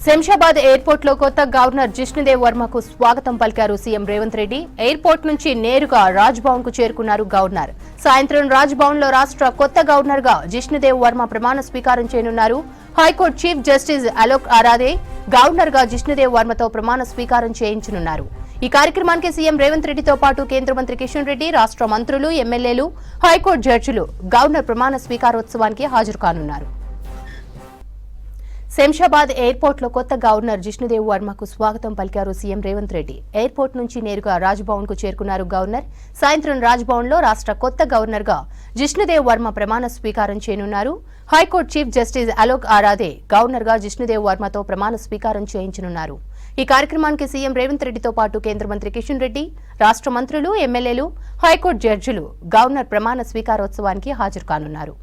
Shamshabad airport లో కొత్త governor Jishnu Dev వర్మకు స్వాగతం పలికారు సీఎం రేవంత్ రెడ్డి. ఎయిర్పోర్ట్ నుంచి నేరుగా రాజ్ భవన్ కు చేరుకున్నారు గవర్నర్. సాయంత్రం రాజ్ భవన్ లో రాష్ట్ర కొత్త గవర్నర్ గా జిష్ణుదేవ్ వర్మ ప్రమాణ స్వీకారం చేయనున్నారు. High court chief justice Alok Aradhe governor గా జిష్ణుదేవ్ వర్మతో ప్రమాణ స్వీకారం చేయించనున్నారు. ఈ కార్యక్రమానికి సీఎం రేవంత్ రెడ్డితో పాటు కేంద్ర మంత్రి కిషన్ రెడ్డి, రాష్ట్ర మంత్రులు, ఎమ్మెల్యేలు, హైకోర్టు జడ్జిలు గవర్నర్ ప్రమాణ స్వీకారోత్సవానికి హాజరు కానున్నారు. శంషాబాద్ ఎయిర్పోర్ట్ లో కొత్త గవర్నర్ జిష్ణుదేవ్ వర్మకు స్వాగతం పలికారు సీఎం రేవంత్ రెడ్డి. ఎయిర్పోర్ట్ నుంచి నేరుగా రాజ్ భవన్ కు చేరుకున్నారు గవర్నర్. సాయంత్రం రాజ్ భవన్ లో రాష్ట్ర కొత్త గవర్నర్ గా జిష్ణుదేవ్ వర్మ ప్రమాణ స్వీకారం చేయనున్నారు. High court chief justice Alok Aradhe governor గా జిష్ణుదేవ్ వర్మతో ప్రమాణ స్వీకారం చేయించనున్నారు. ఈ కార్యక్రమానికి సీఎం రేవంత్ రెడ్డితో పాటు కేంద్ర మంత్రి కిషన్ రెడ్డి, రాష్ట్ర మంత్రులు, ఎమ్మెల్యేలు, హైకోర్టు జడ్జిలు గవర్నర్ ప్రమాణ స్వీకారోత్సవానికి హాజరు కానున్నారు.